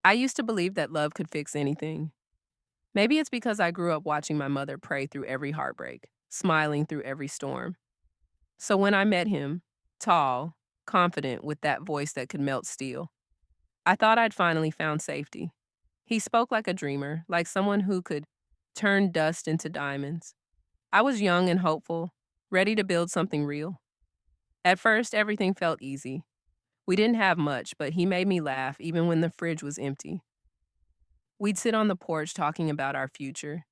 I used to believe that love could fix anything. Maybe it's because I grew up watching my mother pray through every heartbreak, smiling through every storm. So when I met him, tall, confident, with that voice that could melt steel, I thought I'd finally found safety. He spoke like a dreamer, like someone who could turn dust into diamonds. I was young and hopeful, ready to build something real. At first, everything felt easy. We didn't have much, but he made me laugh even when the fridge was empty. We'd sit on the porch talking about our future,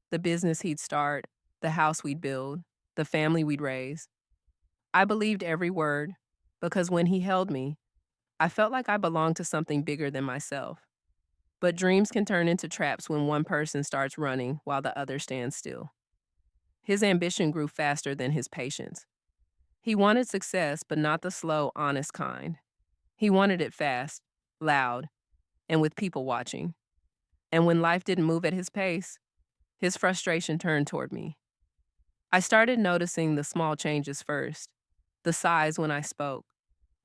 the business he'd start, the house we'd build, the family we'd raise. I believed every word because when he held me, I felt like I belonged to something bigger than myself. But dreams can turn into traps when one person starts running while the other stands still. His ambition grew faster than his patience. He wanted success, but not the slow, honest kind. He wanted it fast, loud, and with people watching. And when life didn't move at his pace, his frustration turned toward me. I started noticing the small changes first, the sighs when I spoke,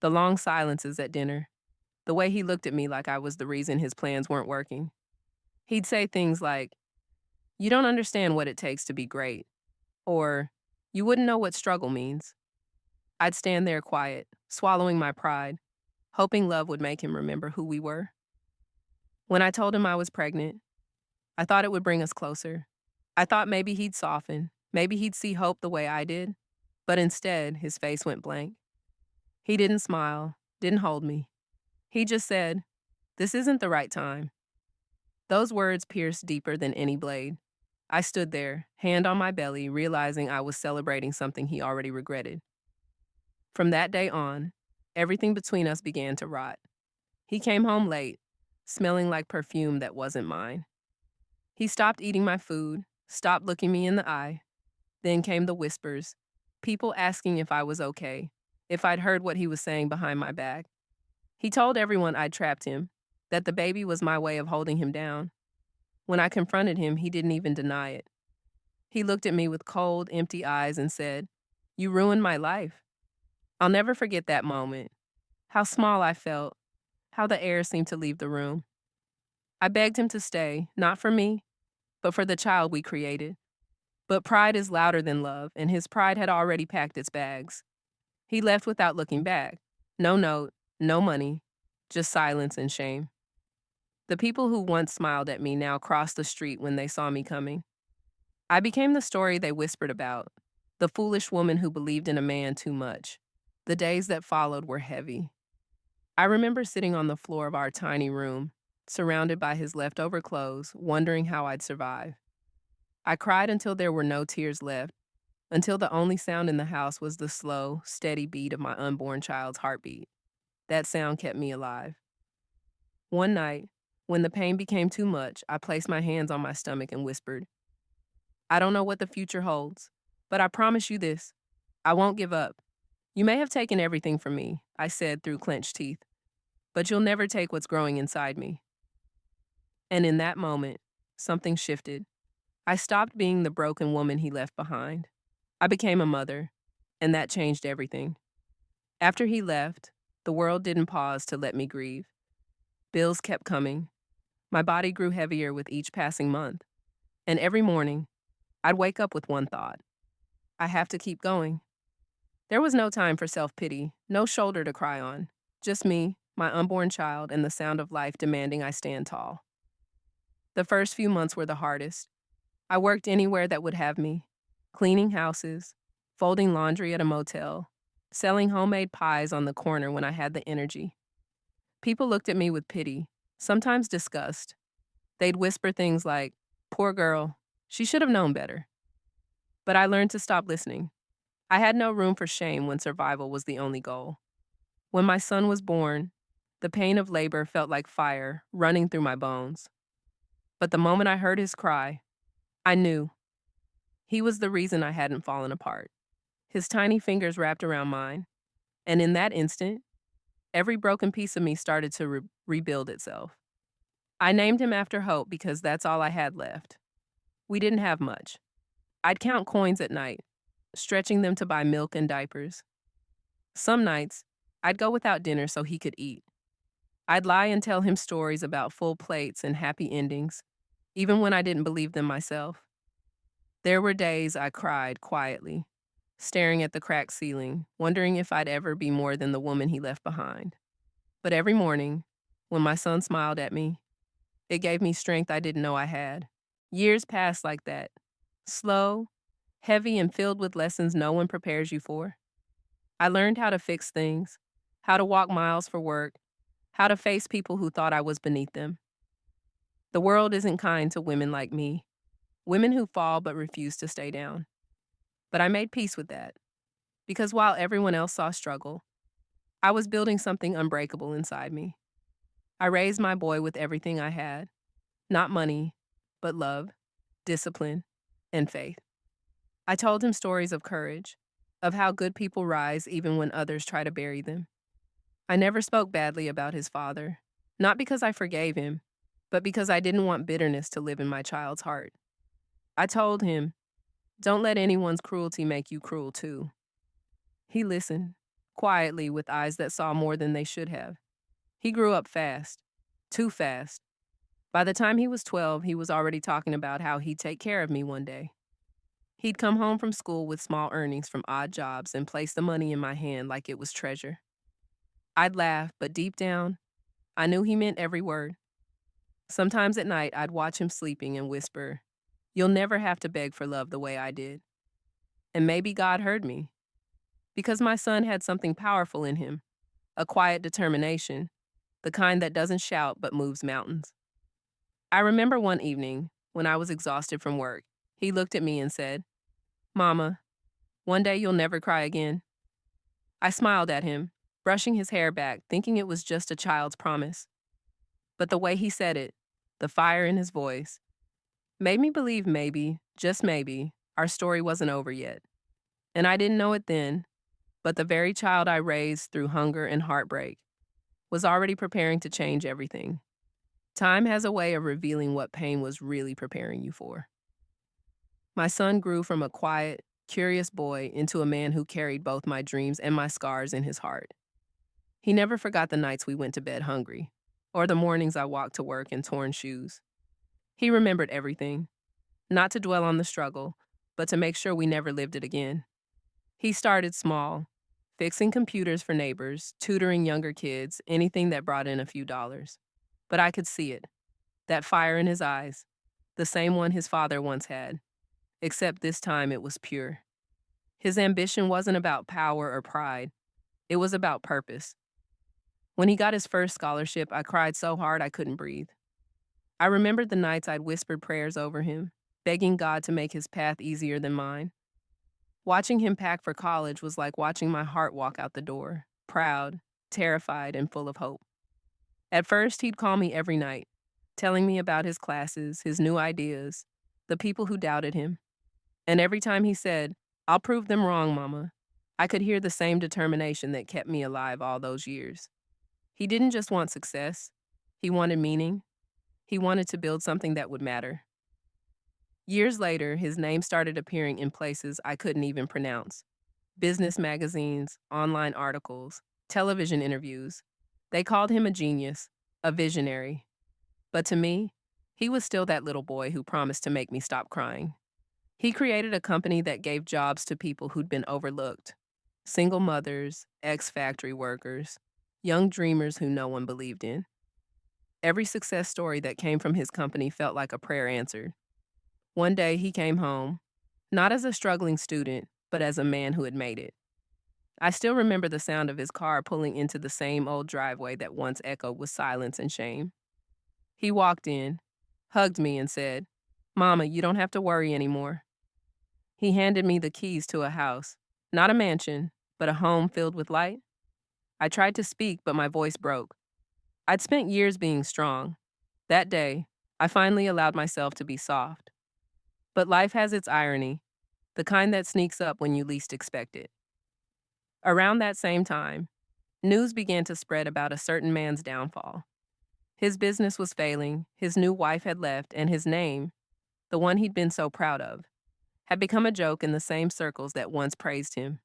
the long silences at dinner, the way he looked at me like I was the reason his plans weren't working. He'd say things like, "You don't understand what it takes to be great," or, "You wouldn't know what struggle means." I'd stand there quiet, swallowing my pride, hoping love would make him remember who we were. When I told him I was pregnant, I thought it would bring us closer. I thought maybe he'd soften, maybe he'd see hope the way I did, but instead, his face went blank. He didn't smile, didn't hold me. He just said, "This isn't the right time." Those words pierced deeper than any blade. I stood there, hand on my belly, realizing I was celebrating something he already regretted. From that day on, everything between us began to rot. He came home late, smelling like perfume that wasn't mine. He stopped eating my food, stopped looking me in the eye. Then came the whispers, people asking if I was okay, if I'd heard what he was saying behind my back. He told everyone I'd trapped him, that the baby was my way of holding him down. When I confronted him, he didn't even deny it. He looked at me with cold, empty eyes and said, "You ruined my life." I'll never forget that moment. How small I felt, how the air seemed to leave the room. I begged him to stay, not for me, but for the child we created. But pride is louder than love, and his pride had already packed its bags. He left without looking back. No note, no money, just silence and shame. The people who once smiled at me now crossed the street when they saw me coming. I became the story they whispered about, the foolish woman who believed in a man too much. The days that followed were heavy. I remember sitting on the floor of our tiny room, surrounded by his leftover clothes, wondering how I'd survive. I cried until there were no tears left, until the only sound in the house was the slow, steady beat of my unborn child's heartbeat. That sound kept me alive. One night, when the pain became too much, I placed my hands on my stomach and whispered, "I don't know what the future holds, but I promise you this, I won't give up. You may have taken everything from me," I said through clenched teeth, "but you'll never take what's growing inside me." And in that moment, something shifted. I stopped being the broken woman he left behind. I became a mother, and that changed everything. After he left, the world didn't pause to let me grieve. Bills kept coming. My body grew heavier with each passing month. And every morning, I'd wake up with one thought: I have to keep going. There was no time for self-pity, no shoulder to cry on. Just me, my unborn child, and the sound of life demanding I stand tall. The first few months were the hardest. I worked anywhere that would have me, cleaning houses, folding laundry at a motel, selling homemade pies on the corner when I had the energy. People looked at me with pity, sometimes disgust. They'd whisper things like, "Poor girl, she should have known better." But I learned to stop listening. I had no room for shame when survival was the only goal. When my son was born, the pain of labor felt like fire running through my bones. But the moment I heard his cry, I knew he was the reason I hadn't fallen apart. His tiny fingers wrapped around mine, and in that instant, every broken piece of me started to rebuild itself. I named him after hope because that's all I had left. We didn't have much. I'd count coins at night, stretching them to buy milk and diapers. Some nights, I'd go without dinner so he could eat. I'd lie and tell him stories about full plates and happy endings, even when I didn't believe them myself. There were days I cried quietly, staring at the cracked ceiling, wondering if I'd ever be more than the woman he left behind. But every morning, when my son smiled at me, it gave me strength I didn't know I had. Years passed like that, slow, heavy, and filled with lessons no one prepares you for. I learned how to fix things, how to walk miles for work, how to face people who thought I was beneath them. The world isn't kind to women like me, women who fall but refuse to stay down. But I made peace with that, because while everyone else saw struggle, I was building something unbreakable inside me. I raised my boy with everything I had, not money, but love, discipline, and faith. I told him stories of courage, of how good people rise even when others try to bury them. I never spoke badly about his father, not because I forgave him, but because I didn't want bitterness to live in my child's heart. I told him, don't let anyone's cruelty make you cruel too. He listened, quietly with eyes that saw more than they should have. He grew up fast, too fast. By the time he was 12, he was already talking about how he'd take care of me one day. He'd come home from school with small earnings from odd jobs and place the money in my hand like it was treasure. I'd laugh, but deep down, I knew he meant every word. Sometimes at night, I'd watch him sleeping and whisper, "You'll never have to beg for love the way I did." And maybe God heard me, because my son had something powerful in him, a quiet determination, the kind that doesn't shout but moves mountains. I remember one evening, when I was exhausted from work, he looked at me and said, "Mama, one day you'll never cry again." I smiled at him, brushing his hair back, thinking it was just a child's promise. But the way he said it, the fire in his voice, made me believe maybe, just maybe, our story wasn't over yet. And I didn't know it then, but the very child I raised through hunger and heartbreak was already preparing to change everything. Time has a way of revealing what pain was really preparing you for. My son grew from a quiet, curious boy into a man who carried both my dreams and my scars in his heart. He never forgot the nights we went to bed hungry, or the mornings I walked to work in torn shoes. He remembered everything, not to dwell on the struggle, but to make sure we never lived it again. He started small, fixing computers for neighbors, tutoring younger kids, anything that brought in a few dollars. But I could see it, that fire in his eyes, the same one his father once had, except this time it was pure. His ambition wasn't about power or pride, it was about purpose. When he got his first scholarship, I cried so hard I couldn't breathe. I remembered the nights I'd whispered prayers over him, begging God to make his path easier than mine. Watching him pack for college was like watching my heart walk out the door, proud, terrified, and full of hope. At first, he'd call me every night, telling me about his classes, his new ideas, the people who doubted him. And every time he said, "I'll prove them wrong, Mama," I could hear the same determination that kept me alive all those years. He didn't just want success, he wanted meaning. He wanted to build something that would matter. Years later, his name started appearing in places I couldn't even pronounce: business magazines, online articles, television interviews. They called him a genius, a visionary. But to me, he was still that little boy who promised to make me stop crying. He created a company that gave jobs to people who'd been overlooked: single mothers, ex-factory workers, young dreamers who no one believed in. Every success story that came from his company felt like a prayer answered. One day he came home, not as a struggling student, but as a man who had made it. I still remember the sound of his car pulling into the same old driveway that once echoed with silence and shame. He walked in, hugged me, and said, "Mama, you don't have to worry anymore." He handed me the keys to a house, not a mansion, but a home filled with light. I tried to speak, but my voice broke. I'd spent years being strong. That day, I finally allowed myself to be soft. But life has its irony, the kind that sneaks up when you least expect it. Around that same time, news began to spread about a certain man's downfall. His business was failing, his new wife had left, and his name, the one he'd been so proud of, had become a joke in the same circles that once praised him.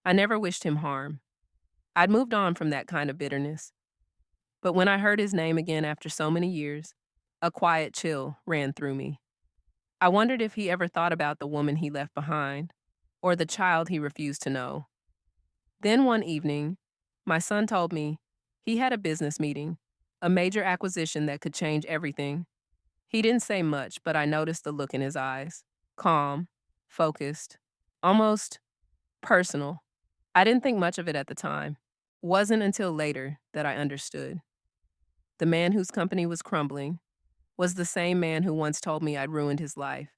I never wished him harm. I'd moved on from that kind of bitterness. But when I heard his name again after so many years, a quiet chill ran through me. I wondered if he ever thought about the woman he left behind, or the child he refused to know. Then one evening, my son told me he had a business meeting, a major acquisition that could change everything. He didn't say much, but I noticed the look in his eyes, calm, focused, almost personal. I didn't think much of it at the time. Wasn't until later that I understood. The man whose company was crumbling was the same man who once told me I'd ruined his life,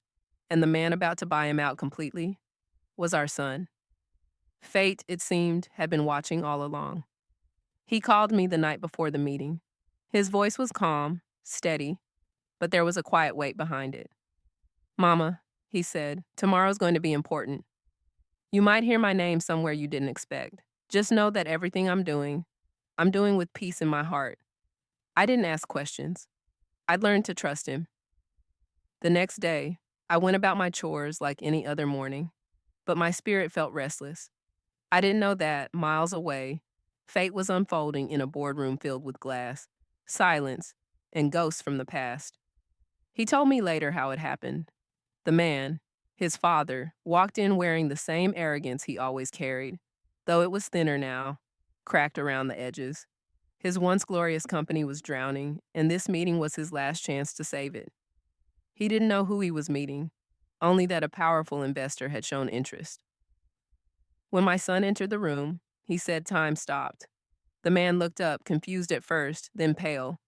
and the man about to buy him out completely was our son. Fate, it seemed, had been watching all along. He called me the night before the meeting. His voice was calm, steady, but there was a quiet weight behind it. "Mama," he said, "tomorrow's going to be important. You might hear my name somewhere you didn't expect. Just know that everything I'm doing with peace in my heart." I didn't ask questions. I'd learned to trust him. The next day, I went about my chores like any other morning, but my spirit felt restless. I didn't know that, miles away, fate was unfolding in a boardroom filled with glass, silence, and ghosts from the past. He told me later how it happened. The man, his father, walked in wearing the same arrogance he always carried, though it was thinner now, cracked around the edges. His once glorious company was drowning, and this meeting was his last chance to save it. He didn't know who he was meeting, only that a powerful investor had shown interest. When my son entered the room, he said time stopped. The man looked up, confused at first, then pale.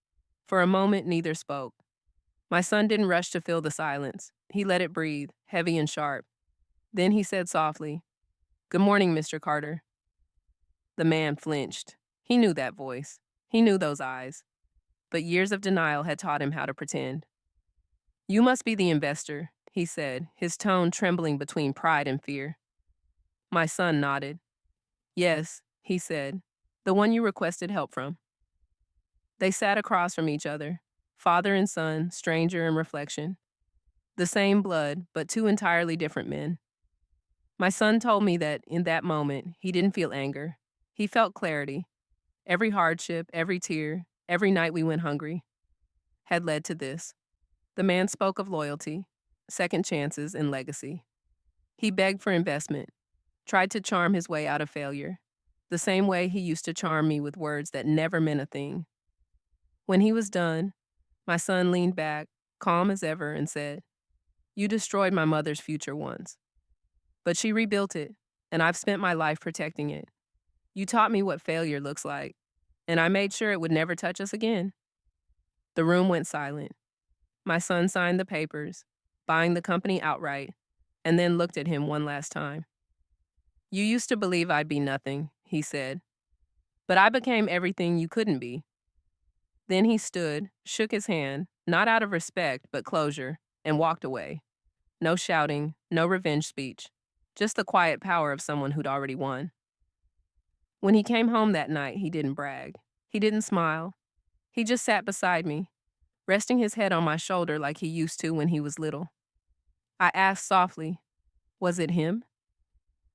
For a moment, neither spoke. My son didn't rush to fill the silence. He let it breathe, heavy and sharp. Then he said softly, "Good morning, Mr. Carter." The man flinched. He knew that voice. He knew those eyes. But years of denial had taught him how to pretend. "You must be the investor," he said, his tone trembling between pride and fear. My son nodded. "Yes," he said, "the one you requested help from." They sat across from each other, father and son, stranger and reflection. The same blood, but two entirely different men. My son told me that in that moment, he didn't feel anger. He felt clarity. Every hardship, every tear, every night we went hungry had led to this. The man spoke of loyalty, second chances, and legacy. He begged for investment, tried to charm his way out of failure, the same way he used to charm me with words that never meant a thing. When he was done, my son leaned back, calm as ever, and said, "You destroyed my mother's future once, but she rebuilt it, and I've spent my life protecting it. You taught me what failure looks like, and I made sure it would never touch us again." The room went silent. My son signed the papers, buying the company outright, and then looked at him one last time. "You used to believe I'd be nothing," he said, "but I became everything you couldn't be." Then he stood, shook his hand, not out of respect, but closure, and walked away. No shouting, no revenge speech, just the quiet power of someone who'd already won. When he came home that night, he didn't brag. He didn't smile. He just sat beside me, resting his head on my shoulder like he used to when he was little. I asked softly, "Was it him?"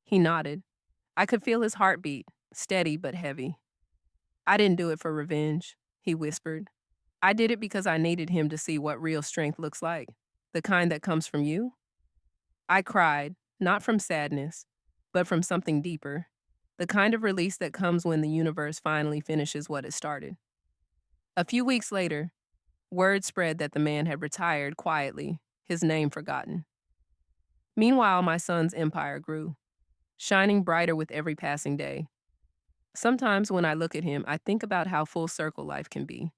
He nodded. I could feel his heartbeat, steady but heavy. "I didn't do it for revenge," he whispered. "I did it because I needed him to see what real strength looks like, the kind that comes from you." I cried, not from sadness, but from something deeper, the kind of release that comes when the universe finally finishes what it started. A few weeks later, word spread that the man had retired quietly, his name forgotten. Meanwhile, my son's empire grew, shining brighter with every passing day. Sometimes when I look at him, I think about how full circle life can be.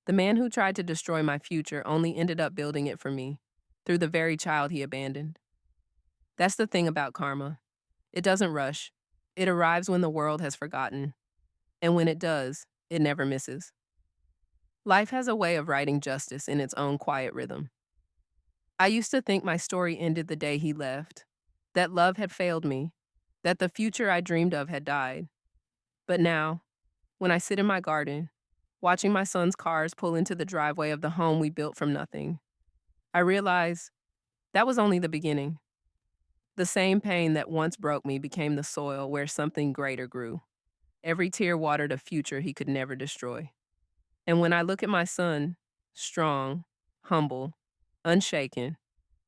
The man who tried to destroy my future only ended up building it for me, through the very child he abandoned. That's the thing about karma. It doesn't rush. It arrives when the world has forgotten. And when it does, it never misses. Life has a way of writing justice in its own quiet rhythm. I used to think my story ended the day he left, that love had failed me, that the future I dreamed of had died. But now, when I sit in my garden, watching my son's cars pull into the driveway of the home we built from nothing, I realize that was only the beginning. The same pain that once broke me became the soil where something greater grew. Every tear watered a future he could never destroy. And when I look at my son, strong, humble, unshaken,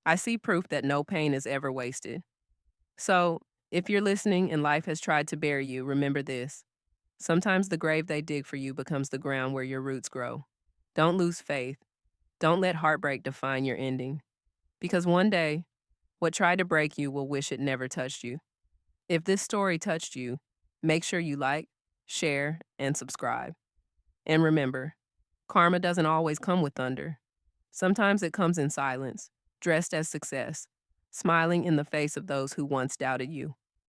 I see proof that no pain is ever wasted. So, if you're listening and life has tried to bury you, remember this. Sometimes the grave they dig for you becomes the ground where your roots grow. Don't lose faith. Don't let heartbreak define your ending. Because one day, what tried to break you will wish it never touched you. If this story touched you, make sure you like, share, and subscribe. And remember, karma doesn't always come with thunder. Sometimes it comes in silence, dressed as success, smiling in the face of those who once doubted you.